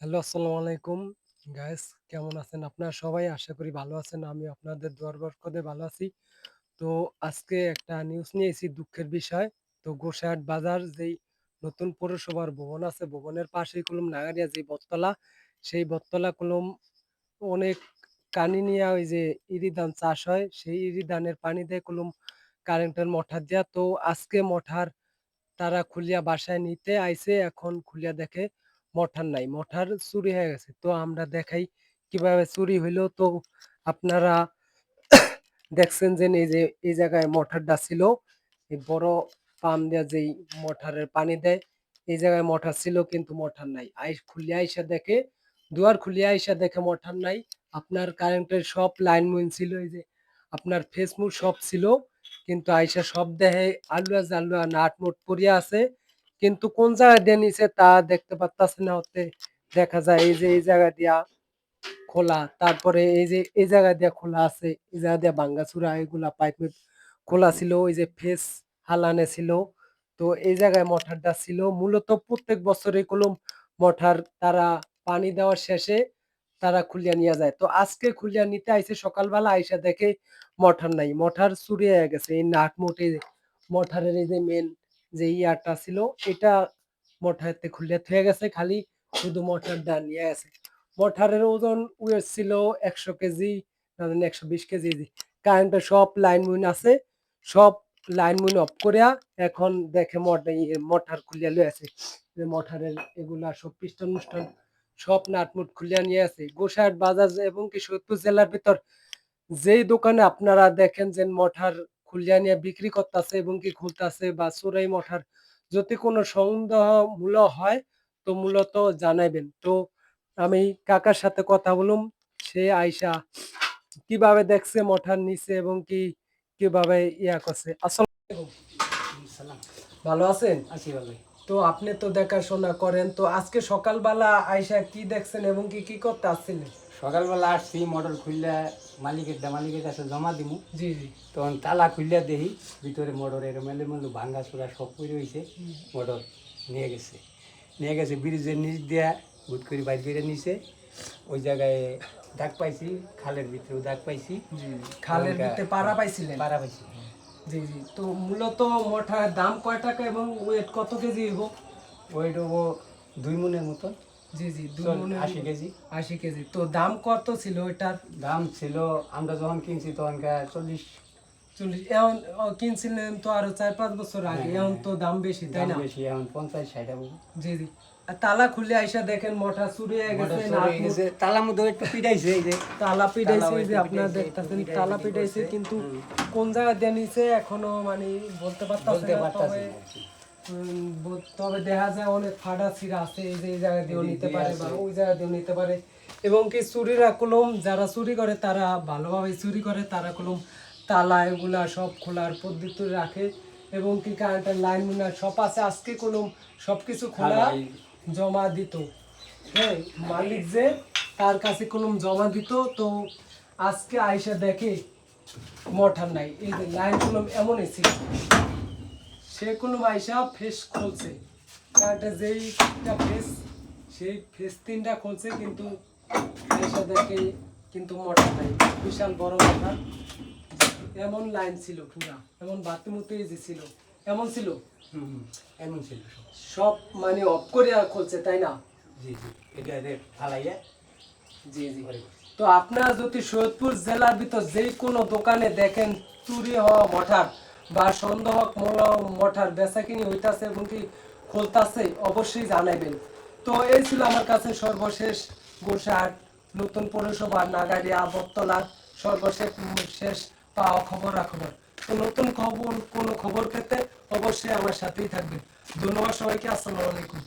Hello, আসসালামু আলাইকুম guys, কেমন আছেন আপনারা সবাই? আশা করি ভালো আছেন। আমি আপনাদের দোয়ার বরকতে ভালো আছি। তো আজকে একটা নিউজ নিয়ে এসেছি, দুঃখের বিষয়। তো গোসাইহাট বাজার যেই নতুন পৌরসভার ভবন আছে, ভবনের পাশেই কলম নাগারিয়া যে বটতলা, সেই বটতলা কলম অনেক কানি নিয়া ওই যে ইরি ধান চাষ হয়, সেই ইরি ধানের পানি দেয় কলম কারেন্টের মোটর দিয়া। তো আজকে মোটর তারা খুলিয়া বাসায় নিতে আইছে, এখন খুলিয়া দেখে মঠার নাই, মঠার চুরি হয়ে গেছে। তো আমরা দেখাই কিভাবে চুরি হইলো। তো আপনারা দেখছেন যে এই যে এই জায়গায় মঠারটা ছিল, এই বড় পাম দিয়া যেই মঠারের পানি দেয়, এই জায়গায় মঠার ছিল কিন্তু মঠার নাই। খুলিয়া আইসা দেখে, দুয়ার খুলিয়া আইসা দেখে মঠার নাই। আপনার কারেন্টের সব লাইন মুইন ছিল, এই যে আপনার ফেসমুক সব ছিল, কিন্তু আইসা সব দেহে আলুয়া জালুয়া নাটমুট পড়িয়া আছে। কিন্তু কোন জায়গা দিয়ে নিছে তা দেখতে পারতাছে না। হতে দেখা যায় এই যে এই জায়গা দিয়া খোলা, তারপরে এই যে এই জায়গা দিয়া খোলা আছে, এই জায়গা দিয়া ভাঙ্গাচুরা এগুলা পাইপ খোলা ছিল, ওই যে ফেস হালানে ছিল। তো এই জায়গায় মঠারটা ছিল মূলত প্রত্যেক বছরে কলম মঠার তারা পানি দেওয়ার শেষে তারা খুলিয়া নিয়ে যায়। তো আজকে খুলিয়া নিতে আইছে, সকালবেলা আইসা দেখে মঠার নাই, মঠার চুরি হয়ে গেছে। এই নাট মোটে মঠারের এই যে মেন যে ইয়াটা ছিল, এটা মঠারতে খুলিয়া থুয়ে গেছে, খালি শুধু মঠারটা নিয়ে গেছে। মঠারের ওজন ওয়েট ছিল ১০০ কেজি, না জানি ১২০ কেজি। কারেন্টের সব লাইন মুইন আছে, সব লাইন মুইন অফ করিয়া এখন দেখে মঠার খুলিয়া লয়ে আছে। যে মঠারের এগুলা সব পিস্টন মিস্টন সব নাটমুট খুলিয়া নিয়ে আছে। গোসাইহাট বাজার এবং কি সৈয়দপুর জেলার ভিতর যেই দোকানে আপনারা দেখেন যে মঠার খুলিয়া নিয়ে বিক্রি করতেছে এবং কি খুলতাছে বা চোরাই মঠার যদি কোনো সন্দেহ মূল্য হয়, তো মূলত জানাইবেন। তো আমি কাকার সাথে কথা বলুম, সে আইসা কিভাবে দেখছে মঠার নিচে এবং কি কিভাবে ইয়া করছে। আসসালামু আলাইকুম। সালাম। ভালো আছেন? আছি ভালোই। তো আপনি তো দেখাশোনা করেন, তো আজকে সকালবেলা আইসা কি দেখছেন এবং কি কি করতে আসছিলেন? সকালবেলা আসছি মোটর খুললে মালিকের কাছে জমা দিমু। জি জি। তখন তালা খুললে দেখি ভিতরে মোটরের মেলে মেলে ভাঙ্গা চূড়া সব পড়ে হয়েছে। মোটর নিয়ে গেছে ব্রিজের নিচ দিয়া হুট করে বাইর করে নিছে। ওই জায়গায় দাগ পাইছি, খালের ভিতরেও দাগ পাইছি। জি জি। খালের ভিতরে পাড়া পাইছিলেন? পাড়া পাইছি। জি জি। তো মূলত মোটার দাম কয় টাকা এবং ওয়েট কত কেজি হইব? ওইটা ও 2 মনের মতো। জি জি, 2 মনের 80 কেজি। 80 কেজি। তো দাম কত ছিল ওইটার? দাম ছিল, আমরা যখন কিনছি তখনকার 40। 40। এখন কিনছিলেন তো আরো ৪-৫ বছর আগে, হ্যাঁ, এখন হ্যাঁ, তো দাম বেশি, তাই দাম না? বেশি, এখন 50-60 টাকা। জি জি। আর তালা খুলে আইসা দেখেন মোটা চুরি হয়ে গেছে, তালার মধ্যে একটু পিটাইছে, এই যে তালা পিটাইছে, এই যে একটু আপনারা পিটাইছে, একটু দেখতেছেন পিটাইছে, তালা কি পিটাইছে, করছে? কিন্তু কোন জায়গা দিয়ে নিছে এখনো মানে বলতে পারতাছে বলতে না। পারতাছি তবে না আর কি। তবে দেখা যায় অনেক ফাটা ছিঁড়া আছে, এই যে এই জায়গা দিয়েও এদিক নিতে দিয়ে পারে বা আছে। ওই জায়গা দিয়েও নিতে পারে। এবং কি চুরিরা কলম যারা চুরি করে তারা ভালোভাবে চুরি করে, তারা কলম তালা এগুলা সব খোলার পদ্ধতি রাখে এবং কি কারেন্টের লাইন মিনা সব আছে। আজকে কলম সবকিছু খোলা খালাই জমা দিত, হ্যাঁ, মালিক যে তার কাছে কলম জমা দিত। তো আজকে আইসা দেখে মোটর নাই, এই যে লাইন কলম এমনই ছিল। সে কোনো আইসা ফেস খুলছে, কারণটা যেইটা ফেস, সেই ফেস 3টা খুলছে, কিন্তু আইসা দেখে কিন্তু মোটর নাই। বিশাল বড় মোটর, এমন লাইন ছিল পুরা, এমন বাতিমুতি যে ছিল এমন ছিল। হুম, এমন ছিল সব। সব মানে অফ করে খুলছে, তাই না? জি জি, এটা ফালাইয়া জি জি। ঘরে করছে। তো আপনারা যদি সৈয়দপুর জেলার ভিতর যে কোনো দোকানে দেখেন চুরি হওয়া মঠার বা সন্দেহ মঠার বেচাকিনি হইতাছে এবং কি খুলতাছে, অবশ্যই জানাবেন। তো এই ছিল আমার কাছে সর্বশেষ গোসাহাট নতুন পৌরসভা নাগারিয়া বটতলার সর্বশেষ শেষ পাওয়া খবরাখবর। তো নতুন খবর কোনো খবর পেতে অবশ্যই আমার সাথেই থাকবেন। ধন্যবাদ সবাইকে। আসসালামু আলাইকুম।